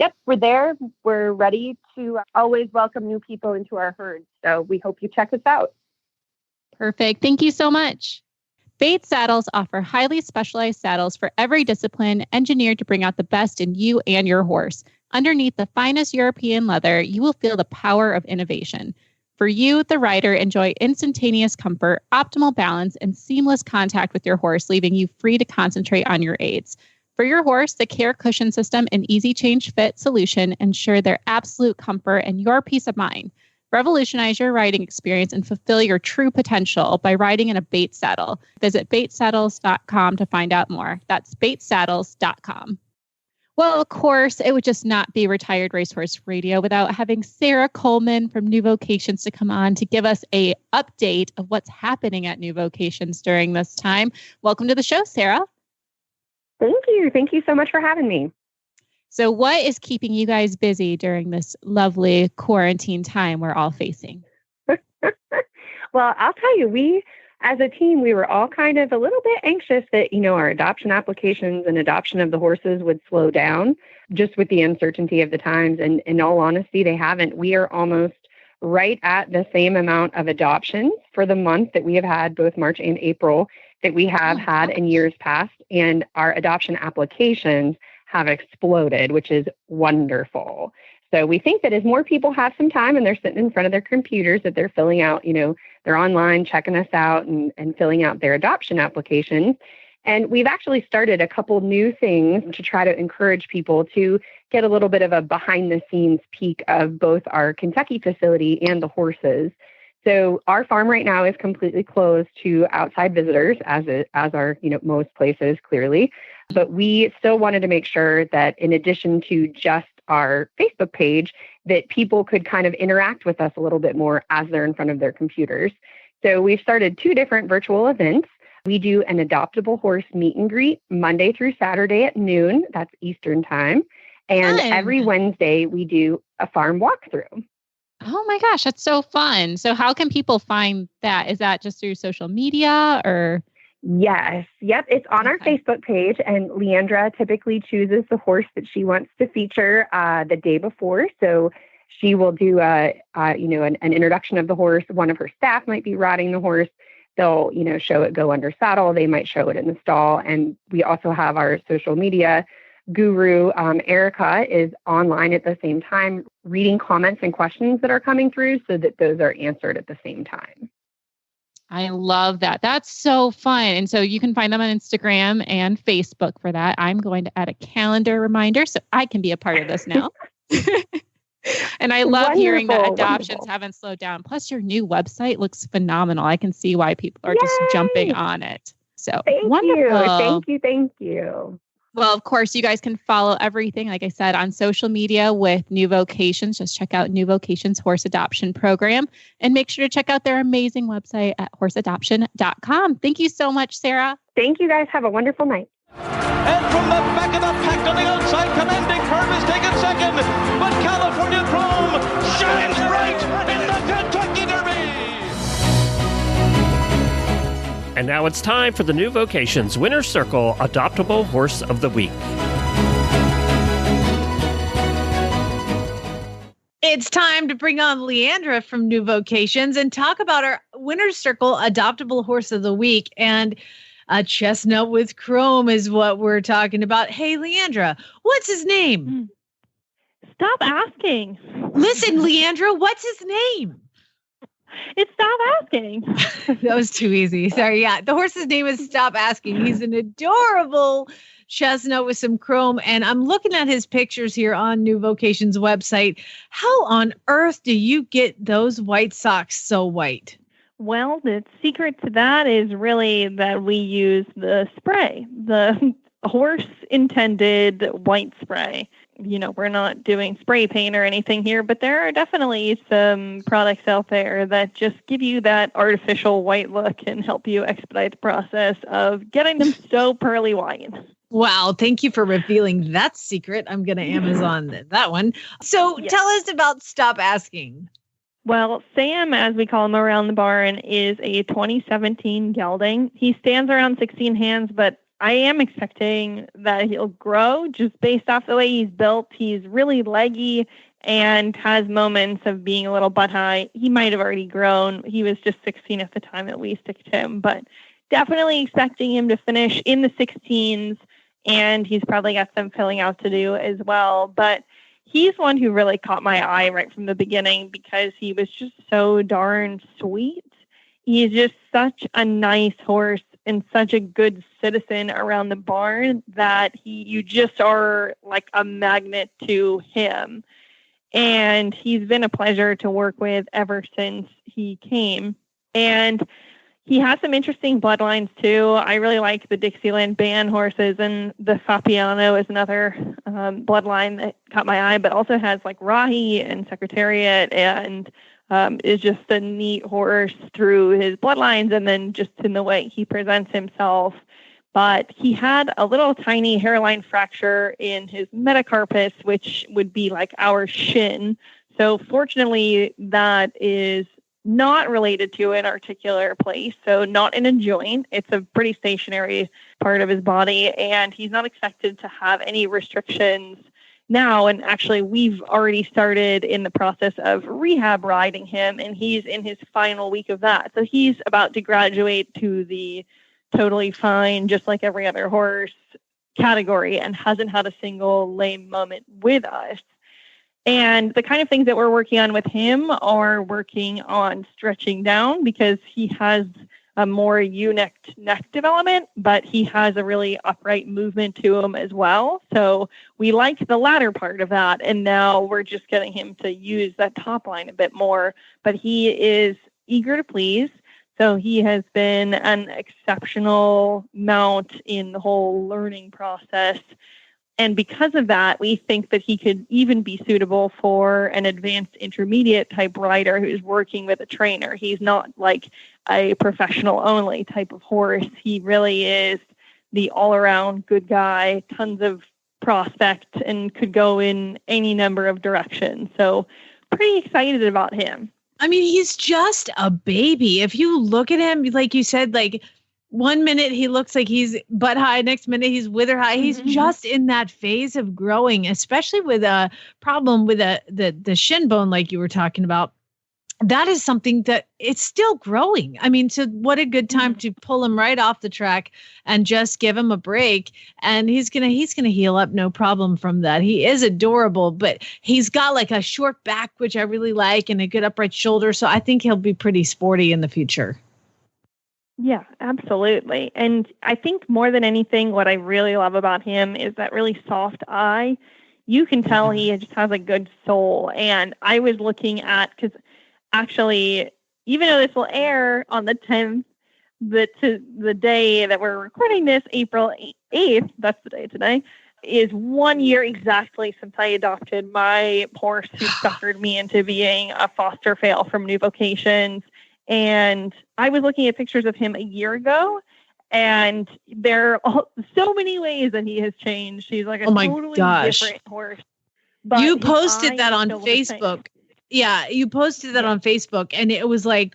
Yep, we're there. We're ready to always welcome new people into our herd. So we hope you check us out. Perfect. Thank you so much. Bates Saddles offer highly specialized saddles for every discipline, engineered to bring out the best in you and your horse. Underneath the finest European leather, you will feel the power of innovation. For you, the rider, enjoy instantaneous comfort, optimal balance, and seamless contact with your horse, leaving you free to concentrate on your aids. For your horse, the Care Cushion System and Easy Change Fit solution ensure their absolute comfort and your peace of mind. Revolutionize your riding experience and fulfill your true potential by riding in a Bates saddle. Visit batesaddles.com to find out more. That's batesaddles.com. Well, of course, it would just not be Retired Racehorse Radio without having Sarah Coleman from New Vocations to come on to give us an update of what's happening at New Vocations during this time. Welcome to the show, Sarah. Thank you. Thank you so much for having me. So what is keeping you guys busy during this lovely quarantine time we're all facing? Well, I'll tell you, we, as a team, we were all kind of a little bit anxious that, our adoption applications and adoption of the horses would slow down just with the uncertainty of the times. And in all honesty, they haven't. We are almost right at the same amount of adoptions for the month that we have had, both March and April, that we have had in years past. And our adoption applications have exploded, which is wonderful. So we think that as more people have some time and they're sitting in front of their computers, that they're filling out, they're online, checking us out and filling out their adoption applications. And we've actually started a couple new things to try to encourage people to get a little bit of a behind the scenes peek of both our Kentucky facility and the horses. So our farm right now is completely closed to outside visitors, as are, most places, clearly. But we still wanted to make sure that in addition to just our Facebook page, that people could kind of interact with us a little bit more as they're in front of their computers. So we've started 2 different virtual events. We do an Adoptable horse meet and greet Monday through Saturday at noon. That's Eastern time. And every Wednesday, we do a farm walkthrough. Oh my gosh, that's so fun. So how can people find that? Is that just through social media or? Yes. Yep. It's on our Facebook page, and Leandra typically chooses the horse that she wants to feature the day before. So she will do an introduction of the horse. One of her staff might be riding the horse. They'll, show it go under saddle. They might show it in the stall. And we also have our social media guru, Erica, is online at the same time, reading comments and questions that are coming through so that those are answered at the same time. I love that. That's so fun. And so you can find them on Instagram and Facebook for that. I'm going to add a calendar reminder so I can be a part of this now. And I love hearing that adoptions haven't slowed down. Plus, your new website looks phenomenal. I can see why people are just jumping on it. So Thank wonderful. you. Thank you. Well, of course, you guys can follow everything, like I said, on social media with New Vocations. Just check out New Vocations Horse Adoption Program and make sure to check out their amazing website at horseadoption.com. Thank you so much, Sarah. Thank you guys. Have a wonderful night. And from the back of the pack on the outside, Commanding Curve is taken second, but California Chrome shines bright in the Kentucky Derby. And now it's time for the New Vocations Winner's Circle Adoptable Horse of the Week. It's time to bring on Leandra from New Vocations and talk about our Winner's Circle Adoptable Horse of the Week. And a chestnut with chrome is what we're talking about. Hey, Leandra, what's his name? Stop asking. Listen, Leandra, what's his name? It's Stop Asking. That was too easy. Sorry. Yeah. The horse's name is Stop Asking. He's an adorable chestnut with some chrome. And I'm looking at his pictures here on New Vocations website. How on earth do you get those white socks so white? Well, the secret to that is really that we use the spray, the horse intended white spray. You know, we're not doing spray paint or anything here, but there are definitely some products out there that just give you that artificial white look and help you expedite the process of getting them so pearly white. Wow. Thank you for revealing that secret. I'm going to Amazon that one. So Tell us about Stop Asking. Well, Sam, as we call him around the barn, is a 2017 gelding. He stands around 16 hands, but I am expecting that he'll grow just based off the way he's built. He's really leggy and has moments of being a little butt high. He might have already grown. He was just 16 at the time that we sticked him, but definitely expecting him to finish in the 16s, and he's probably got some filling out to do as well. But he's one who really caught my eye right from the beginning because he was just so darn sweet. He's just such a nice horse and such a good citizen around the barn that you just are like a magnet to him. And he's been a pleasure to work with ever since he came. And he has some interesting bloodlines too. I really like the Dixieland Band horses, and the Fapiano is another bloodline that caught my eye, but also has like Rahi and Secretariat, and is just a neat horse through his bloodlines and then just in the way he presents himself. But he had a little tiny hairline fracture in his metacarpus, which would be like our shin. So fortunately, that is not related to an articular place, so not in a joint. It's a pretty stationary part of his body, and he's not expected to have any restrictions now. And actually, we've already started in the process of rehab riding him, and he's in his final week of that. So he's about to graduate to the totally fine, just like every other horse category, and hasn't had a single lame moment with us. And the kind of things that we're working on with him are working on stretching down, because he has a more U-necked neck development, but he has a really upright movement to him as well. So we like the latter part of that. And now we're just getting him to use that top line a bit more, but he is eager to please. So he has been an exceptional mount in the whole learning process. And because of that, we think that he could even be suitable for an advanced intermediate type rider who's working with a trainer. He's not like a professional only type of horse. He really is the all-around good guy, tons of prospect, and could go in any number of directions. So pretty excited about him. I mean, he's just a baby. If you look at him, like you said, like, one minute he looks like he's butt high, next minute he's wither high. He's just in that phase of growing, especially with a problem with the shin bone, like you were talking about. That is something that it's still growing. I mean, so what a good time to pull him right off the track and just give him a break. And he's gonna heal up, no problem from that. He is adorable, but he's got like a short back, which I really like, and a good upright shoulder. So I think he'll be pretty sporty in the future. Yeah, absolutely. And I think more than anything, what I really love about him is that really soft eye. You can tell he just has a good soul. And I was looking at, because actually, even though this will air on the 10th, to the day that we're recording this, April 8th, that's the day today, is 1 year exactly since I adopted my horse who suckered me into being a foster fail from New Vocations. And I was looking at pictures of him a year ago, and there are so many ways that he has changed. He's like a totally different horse. But you posted that on Facebook. Yeah, you posted that on Facebook, and it was like,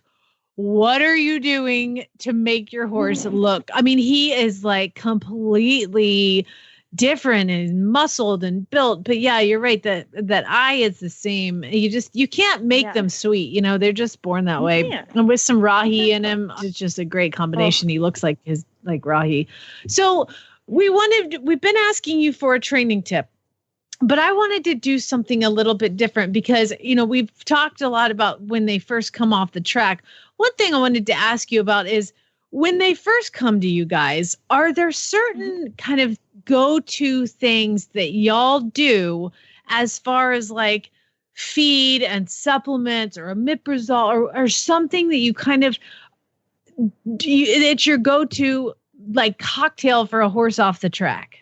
what are you doing to make your horse look? I mean, he is like completely different and muscled and built. But yeah, you're right. That eye is the same. You can't make them sweet. You know, they're just born that way. And with some Rahi in him, it's just a great combination. He looks like Rahi. So we've been asking you for a training tip. But I wanted to do something a little bit different because, you know, we've talked a lot about when they first come off the track. One thing I wanted to ask you about is when they first come to you guys, are there certain kind of go-to things that y'all do as far as like feed and supplements or omeprazole or something that you kind of it's your go-to like cocktail for a horse off the track?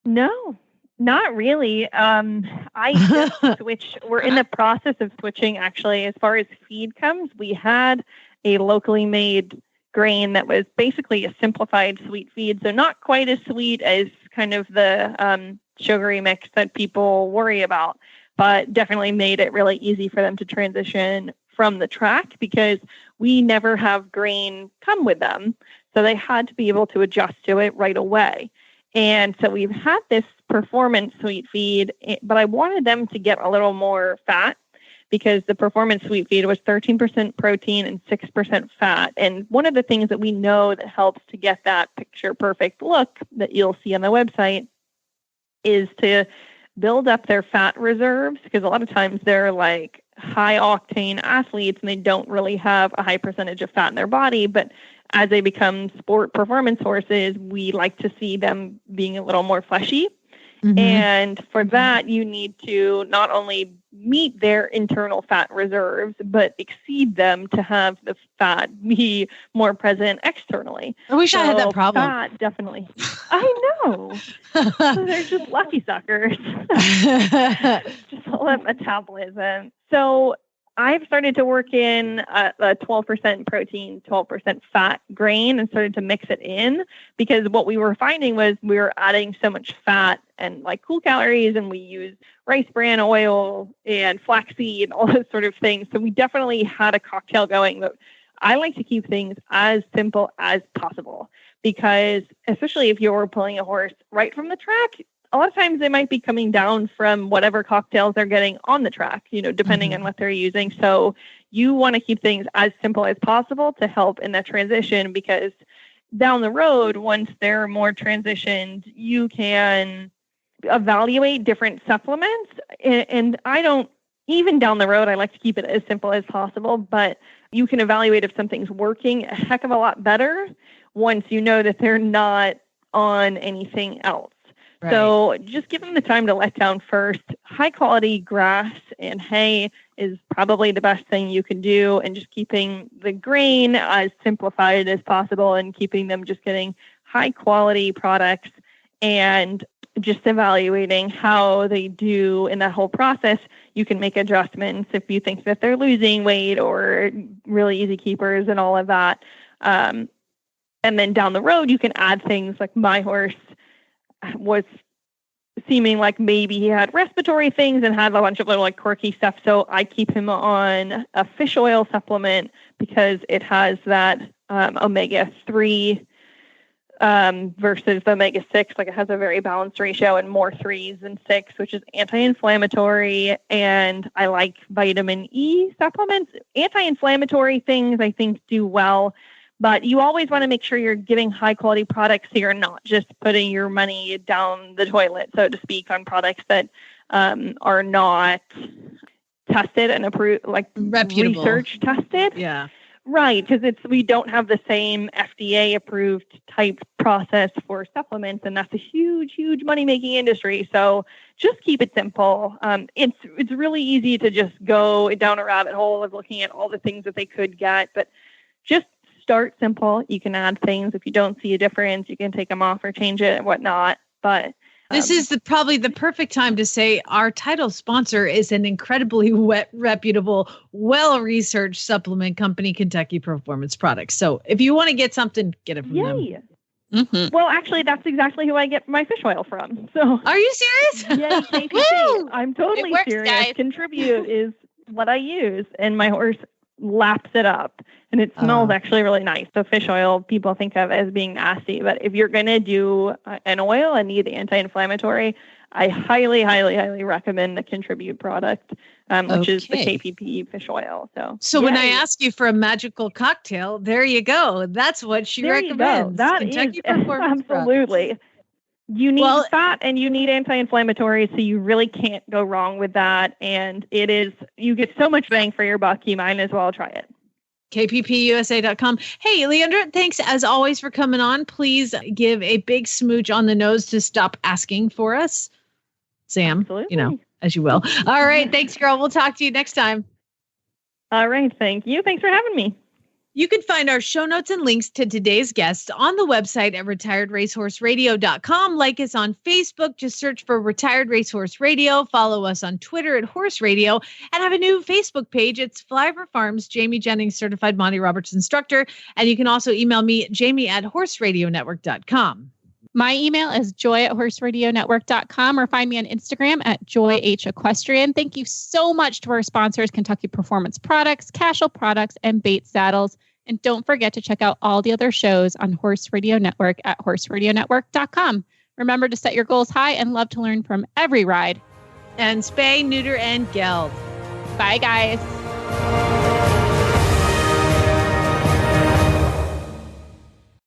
No. Not really. I just switched. We're in the process of switching, actually. As far as feed comes, we had a locally made grain that was basically a simplified sweet feed. So not quite as sweet as kind of the sugary mix that people worry about, but definitely made it really easy for them to transition from the track because we never have grain come with them. So they had to be able to adjust to it right away. And so we've had this performance sweet feed, but I wanted them to get a little more fat because the performance sweet feed was 13% protein and 6% fat. And one of the things that we know that helps to get that picture perfect look that you'll see on the website is to build up their fat reserves, because a lot of times they're like high octane athletes and they don't really have a high percentage of fat in their body. But as they become sport performance horses, we like to see them being a little more fleshy. Mm-hmm. And for that, you need to not only meet their internal fat reserves, but exceed them to have the fat be more present externally. I wish I had that problem. Fat, definitely. I know. They're just lucky suckers. Just all that metabolism. So I've started to work in a 12% protein, 12% fat grain and started to mix it in because what we were finding was we were adding so much fat and like cool calories, and we use rice bran oil and flaxseed and all those sort of things. So we definitely had a cocktail going. But I like to keep things as simple as possible because especially if you're pulling a horse right from the track, a lot of times they might be coming down from whatever cocktails they're getting on the track, you know, depending on what they're using. So you want to keep things as simple as possible to help in that transition because down the road, once they're more transitioned, you can evaluate different supplements. And I don't, even down the road, I like to keep it as simple as possible, but you can evaluate if something's working a heck of a lot better once you know that they're not on anything else. Right. So just give them the time to let down first. High quality grass and hay is probably the best thing you can do, and just keeping the grain as simplified as possible and keeping them just getting high quality products and just evaluating how they do in that whole process. You can make adjustments if you think that they're losing weight or really easy keepers and all of that. And then down the road, you can add things like my horse was seeming like maybe he had respiratory things and had a bunch of little like quirky stuff. So I keep him on a fish oil supplement because it has that omega-3 versus the omega-6. Like it has a very balanced ratio and more 3s than 6, which is anti-inflammatory. And I like vitamin E supplements. Anti-inflammatory things I think do well. But you always want to make sure you're getting high quality products so you're not just putting your money down the toilet, so to speak, on products that are not tested and approved, like reputable, research tested. Yeah. Right, because we don't have the same FDA approved type process for supplements, and that's a huge, huge money making industry. So just keep it simple. It's really easy to just go down a rabbit hole of looking at all the things that they could get, but just start simple. You can add things. If you don't see a difference, you can take them off or change it and whatnot. But this is probably the perfect time to say our title sponsor is an incredibly reputable, well-researched supplement company, Kentucky Performance Products. So if you want to get something, get it from them. Mm-hmm. Well, actually, that's exactly who I get my fish oil from. So, are you serious? Yay, KPP. I'm totally serious. Guys. Contribute is what I use, and my horse laps it up, and it smells actually really nice. So fish oil, people think of as being nasty, but if you're going to do an oil and need the anti-inflammatory, I highly, highly, highly recommend the Contribute product, which is the KPP fish oil. So when I ask you for a magical cocktail, there you go. That's what she recommends. That Kentucky is Performance absolutely. Products. You need fat and you need anti-inflammatory, so you really can't go wrong with that. And you get so much bang for your buck, you might as well try it. KPPUSA.com. Hey, Leandra, thanks as always for coming on. Please give a big smooch on the nose to stop asking for us. Sam, absolutely. As you will. All right. Thanks, girl. We'll talk to you next time. All right. Thank you. Thanks for having me. You can find our show notes and links to today's guests on the website at retiredracehorseradio.com. Like us on Facebook. Just search for Retired Racehorse Radio. Follow us on Twitter at Horse Radio and have a new Facebook page. It's Flyover Farms, Jamie Jennings, Certified Monty Roberts Instructor. And you can also email me, jamie@horseradionetwork.com. My email is joy@horseradionetwork.com or find me on Instagram at joyhequestrian. Thank you so much to our sponsors, Kentucky Performance Products, Cashel Products, and Bates Saddles. And don't forget to check out all the other shows on Horse Radio Network at horseradionetwork.com. Remember to set your goals high and love to learn from every ride. And spay, neuter, and geld. Bye, guys.